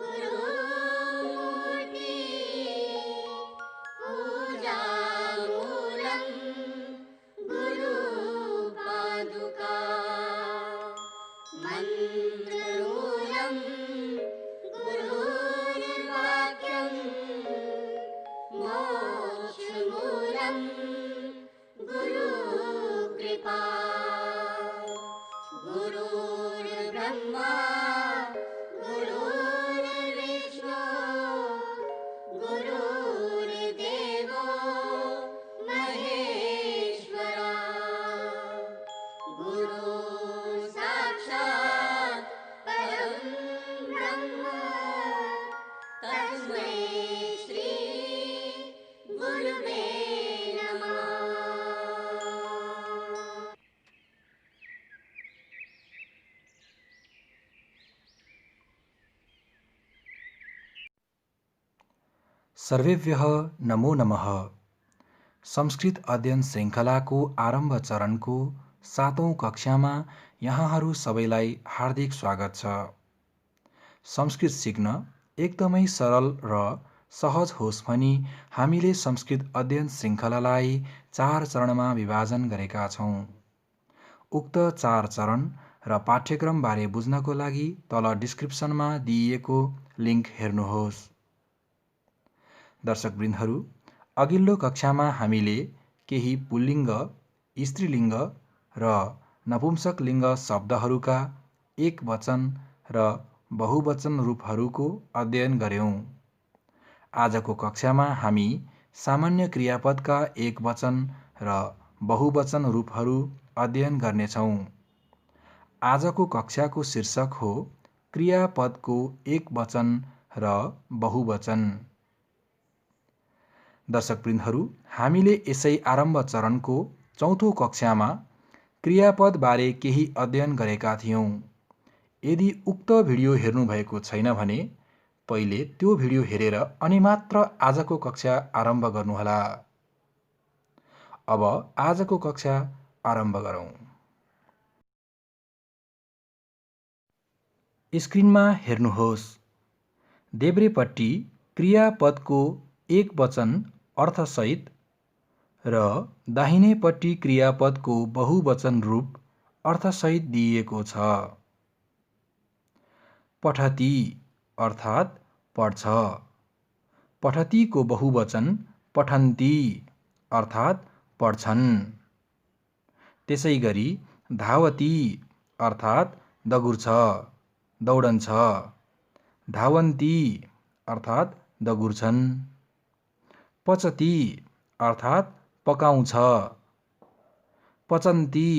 गुरुमूर्ति पूजामूलं गुरुपादुका मन्त्रमूलं गुरुर्वाक्यं मोक्षमूलं गुरुकृपा गुरुर्ब्रह्मा गुरुर्विष्णु गुरुर्देवो महेश्वरा गुरु साक्षात् परं ब्रह्म तस्मै श्री गुरुवे नमः। सर्वेभ्यः नमो नमः। संस्कृत अध्ययन श्रृङ्खलाको आरम्भ चरणको 7औं कक्षामा यहाँहरू सबैलाई हार्दिक स्वागत छ। संस्कृत सिक्न एकदमै सरल र सहज होस् भनी हामीले संस्कृत अध्ययन श्रृङ्खलालाई 4 चरणमा विभाजन गरेका छौँ। उक्त 4 चरण र पाठ्यक्रमबारे बुझ्नको लागि तल डिस्क्रिप्सनमा दिइएको लिङ्क हेर्नुहोस्। दर्शकवृन्दहरू, अघिल्लो कक्षामा हामीले केही पुल्लिङ्ग, स्त्रीलिङ्ग र नपुंसकलिङ्ग शब्दहरूका एकवचन र बहुवचन रूपहरूको अध्ययन गर्यौं। आजको कक्षामा हामी सामान्य क्रियापदका एकवचन र बहुवचन रूपहरू अध्ययन गर्नेछौँ। आजको कक्षाको शीर्षक हो क्रियापदको एकवचन र बहुवचन। दर्शकवृन्दहरू, हामीले यसै आरम्भ चरणको 4औं कक्षामा क्रियापदबारे केही अध्ययन गरेका थियौं। यदि उक्त भिडियो हेर्नुभएको छैन भने पहिले त्यो भिडियो हेरेर अनि मात्र आजको कक्षा आरम्भ गर्नुहोला। अब आजको कक्षा आरम्भ गरौँ। स्क्रिनमा हेर्नुहोस्। देब्रेपट्टि क्रियापदको एकवचन अर्थसहित र दाहिनेपट्टि क्रियापदको बहुवचन रूप अर्थसहित दिइएको छ। पठति अर्थात् पढ्छ। पठतिको बहुवचन पठन्ति अर्थात् पढ्छन्। त्यसैगरी धावति अर्थात् दगुर्छ, दौडन्छ। धावन्ति अर्थात् दगुर्छन्। पचति अर्थात् पकाउँछ। पचन्ति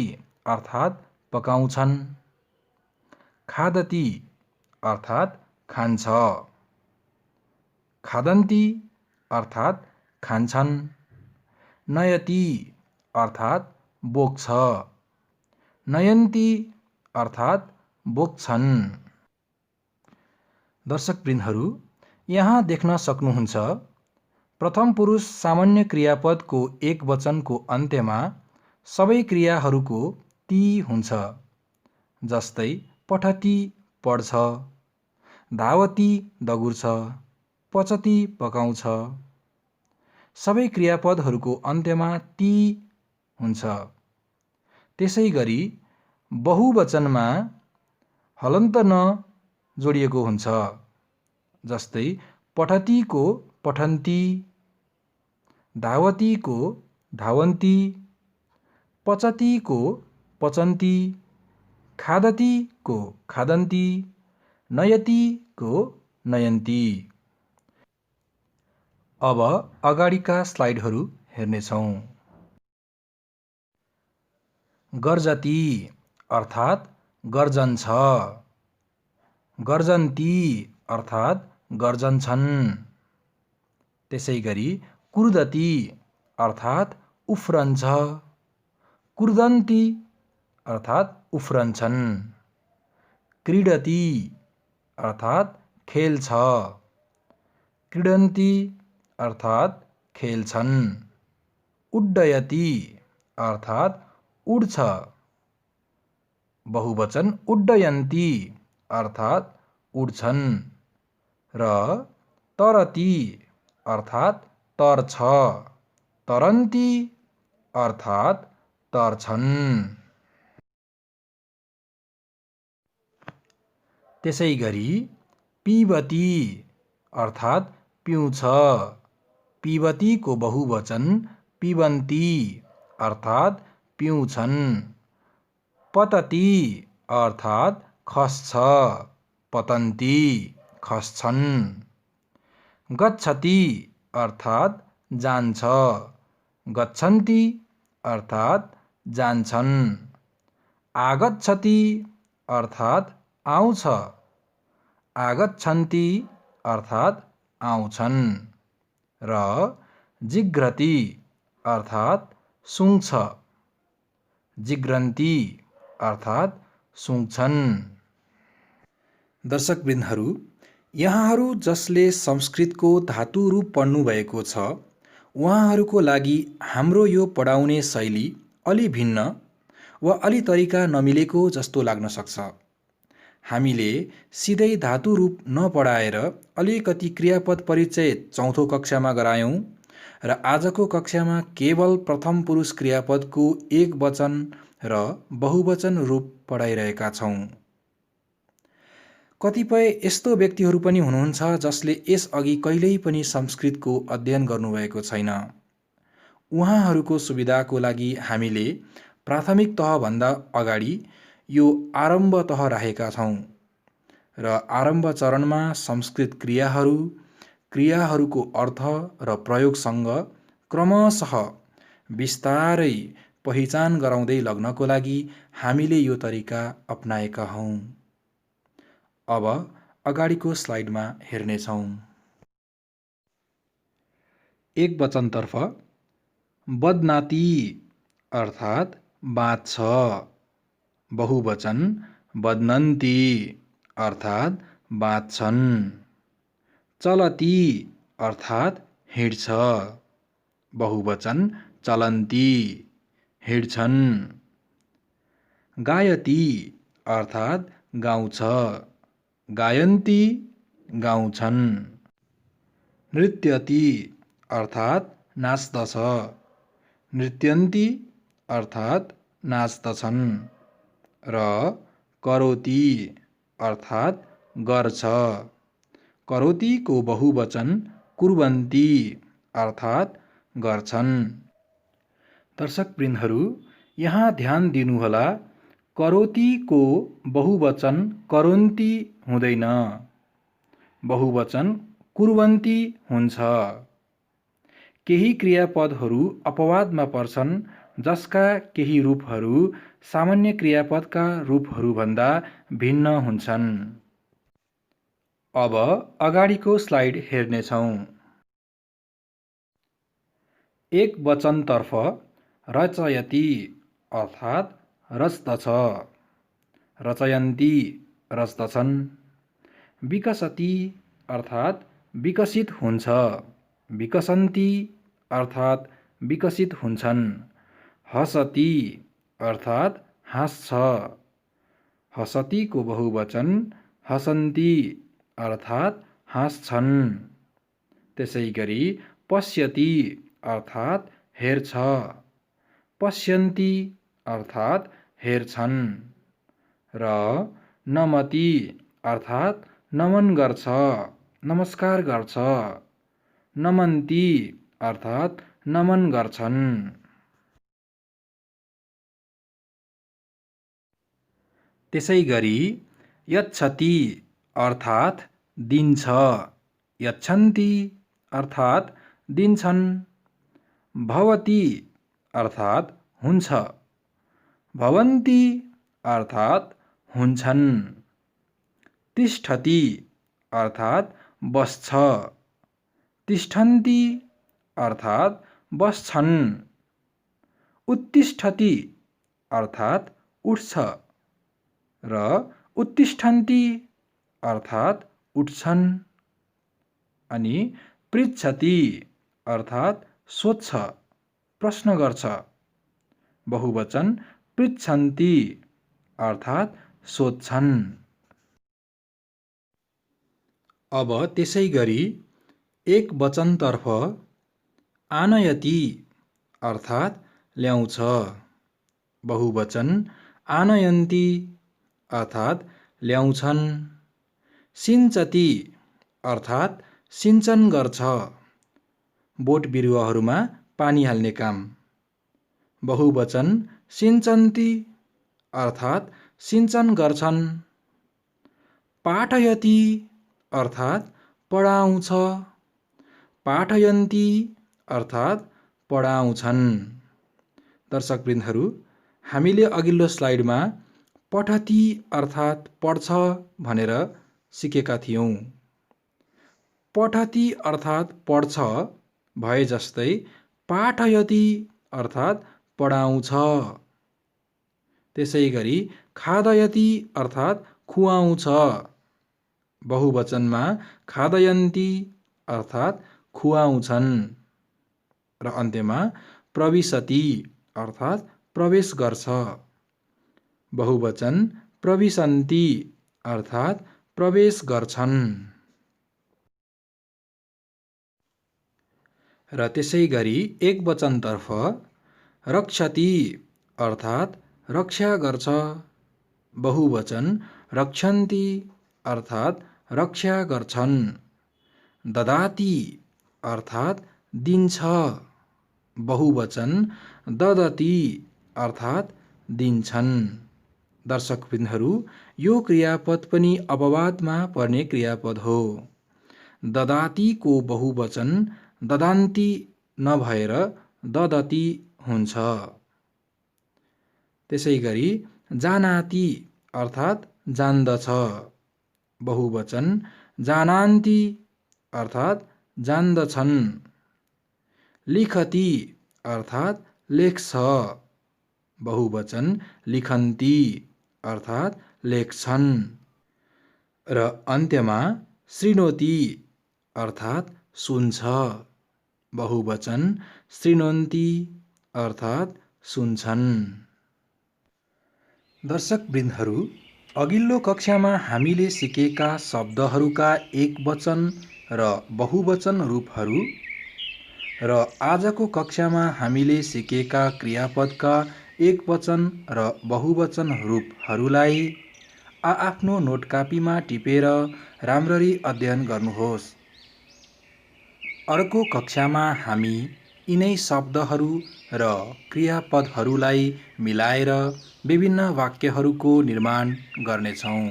अर्थात् पकाउँछन्। खादति अर्थात् खान्छ। खादन्ति अर्थात् खान्छन्। नयति अर्थात् बोक्छ। नयन्ति अर्थात् बोक्छन्। दर्शकवृन्दहरू, यहाँ देख्न सक्नुहुन्छ प्रथम पुरुष सामान्य क्रियापदको एकवचनको अन्त्यमा सबै क्रियाहरूको ति हुन्छ। जस्तै पठति पढ्छ, धावति दगुर्छ, पचति पकाउँछ। सबै क्रियापदहरूको अन्त्यमा ति हुन्छ। त्यसैगरी बहुवचनमा हलन्त न जोडिएको हुन्छ। जस्तै पठतिको पठन्ति, धावतिको धावन्ति, पचतिको पचन्ति, खादतिको खादन्ति, नयतिको नयन्ति। अब अगाडिका स्लाइडहरू हेर्नेछौँ। गर्जति अर्थात् गर्जन्छ। गर्जन्ति अर्थात् गर्जन्छन्। त्यसैगरी कुर्दति अर्थात् उफ्रन्छ। कुर्दन्ति अर्थात् उफ्रन्छन्। क्रीडति अर्थात् खेल्छ। क्रीडन्ति अर्थात् खेल्छन्। उड्डयति अर्थात् उड्छ। बहुवचन उड्डयन्ति अर्थात् उड्छन् र तरती अर्थात् तर्छ, तरन्ती अर्थात् तर्छन्। त्यसै गरी पिबती अर्थात् पिउँछ, पिबतीको बहुवचन पिबन्ती अर्थात् पिउँछन्। पतती अर्थात् खस्छ, पतन्ती खस्छन्। गच्छति अर्थात् जान्छ, गच्छन्ती अर्थात् जान्छन्। आगच्छति अर्थात् आउँछ, आगच्छन्ती अर्थात् आउँछन्। र जिघ्रति अर्थात् सुँघ्छ, जिघ्रन्ती अर्थात् सुँघ्छन्। दर्शकवृन्दहरू, यहाँहरू जसले संस्कृतको धातु रूप पढ्नुभएको छ, उहाँहरूको लागि हाम्रो यो पढाउने शैली अलि भिन्न वा अलि तरिका नमिलेको जस्तो लाग्न सक्छ। हामीले सिधै धातु रूप नपढाएर अलिकति क्रियापद परिचय चौथो कक्षामा गरायौँ र आजको कक्षामा केवल प्रथम पुरुष क्रियापदको एक वचन र बहुवचन रूप पढाइरहेका छौँ। कतिपय यस्तो व्यक्तिहरू पनि हुनुहुन्छ जसले यसअघि कहिल्यै पनि संस्कृतको अध्ययन गर्नुभएको छैन। उहाँहरूको सुविधाको लागि हामीले प्राथमिक तहभन्दा अगाडि यो आरम्भ तह राखेका छौँ र आरम्भ चरणमा संस्कृत क्रियाहरू, क्रियाहरूको अर्थ र प्रयोगसँग क्रमशः बिस्तारै पहिचान गराउँदै लग्नको लागि हामीले यो तरिका अपनाएका हौँ। अब अगाडिको स्लाइडमा हेर्नेछौँ। एक वचनतर्फ बदनाति अर्थात् बाँच्छ, बहुवचन बदनन्ती अर्थात् बाँच्छन्। चलती अर्थात् हिँड्छ, बहुवचन चलन्ती हिँड्छन्। गायती अर्थात् गाउँछ, गायन्ती गाउँछन्। नृत्यति अर्थात् नाच्दछ, नृत्यन्ती अर्थात् नाच्दछन्। र करोति अर्थात् गर्छ, करोतिको बहुवचन कुर्वन्ती अर्थात् गर्छन्। दर्शकवृन्दहरू, यहाँ ध्यान दिनुहोला, करोतिको बहुवचन करोन्ती हुँदैन, बहुवचन कुर्वन्ती हुन्छ। केही क्रियापदहरू अपवादमा पर्छन् जसका केही रूपहरू सामान्य क्रियापदका रूपहरूभन्दा भिन्न हुन्छन्। अब अगाडिको स्लाइड हेर्नेछौँ। एक वचनतर्फ रचयति अर्थात् रच्दछ, रचयन्ती रच्दछन्। विकसति अर्थात् विकसित हुन्छ, विकसन्ती अर्थात् विकसित हुन्छन्। हसति अर्थात् हाँस्छ, हसतीको बहुवचन हसन्ती अर्थात् हाँस्छन्। त्यसै गरी पश्यति अर्थात् हेर्छ, पश्यन्ती अर्थात् हेर्छन्। र नमति अर्थात् नमन गर्छ, नमस्कार गर्छ, नमन्ती अर्थात् नमन गर्छन्। त्यसै गरी यच्छति अर्थात् दिन्छ, यच्छन्ती अर्थात् दिन्छन्। भवति अर्थात् हुन्छ, भवन्ती अर्थात् हुन्छन्। तिष्ठति अर्थात् बस्छ, तिष्ठन्ती अर्थात् बस्छन्। उत्तिष्ठति अर्थात् उठ्छ र उत्तिष्ठन्ती अर्थात् उठ्छन्। अनि पृच्छति अर्थात् सोध्छ, प्रश्न गर्छ, बहुवचन पृच्छन्ती अर्थात् सोध्छन्। अब त्यसै गरी एक वचनतर्फ आनयति अर्थात् ल्याउँछ, बहुवचन आनयन्ति अर्थात् ल्याउँछन्, सिञ्चति अर्थात् सिञ्चन गर्छ, बोट बिरुवाहरूमा पानी हाल्ने काम, बहुवचन सिञ्चन्ति अर्थात् सिञ्चन गर्छन्, पाठयति अर्थात् पढाउँछ, पाठयन्ति अर्थात् पढाउँछन्। दर्शकवृन्दहरू, हामीले अघिल्लो स्लाइडमा पठति अर्थात् पढ्छ भनेर सिकेका थियौँ। पठति अर्थात् पढ्छ भए जस्तै पाठयति अर्थात् पढाउँछ। त्यसै गरी खादयति अर्थात् खुवाउँछ, बहुवचनमा खादयन्ति अर्थात् खुवाउँछन्, र अन्त्यमा प्रविशति अर्थात् प्रवेश गर्छ, बहुवचन प्रविशन्ति अर्थात् प्रवेश गर्छन्। र त्यसै गरी एक वचनतर्फ रक्षति अर्थात् रक्षा गर्छ, बहुवचन रक्षन्ति अर्थात् रक्षा गर्छन्, ददाति अर्थात् दिन्छ, बहुवचन ददति अर्थात् दिन्छन्। दर्शकवृन्दहरू, यो क्रियापद पनि अपवादमा पर्ने क्रियापद हो। ददातिको बहुवचन ददान्ति नभएर ददति हुन्छ। त्यसै गरी जानाति अर्थात् जान्दछ, बहुवचन जानान्ति अर्थात् जान्दछन्, लिखति अर्थात् लेख्छ, बहुवचन लिखन्ति अर्थात् लेख्छन्, र अन्त्यमा शृणोति अर्थात् सुन्छ, बहुवचन शृणोन्ति अर्थात् सुन्छन्। दर्शकवृन्दहरू, अघिल्लो कक्षामा हामीले सिकेका शब्दहरूका एकवचन र बहुवचन रूपहरू र आजको कक्षामा हामीले सिकेका क्रियापदका एकवचन र बहुवचन रूपहरूलाई आफ्नो नोट कापीमा टिपेर राम्ररी अध्ययन गर्नुहोस्। अर्को कक्षामा हामी यिनै शब्दहरू र क्रियापदहरूलाई मिलाएर विभिन्न वाक्यहरूको निर्माण गर्नेछौँ।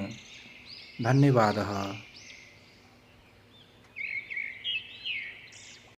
धन्यवाद।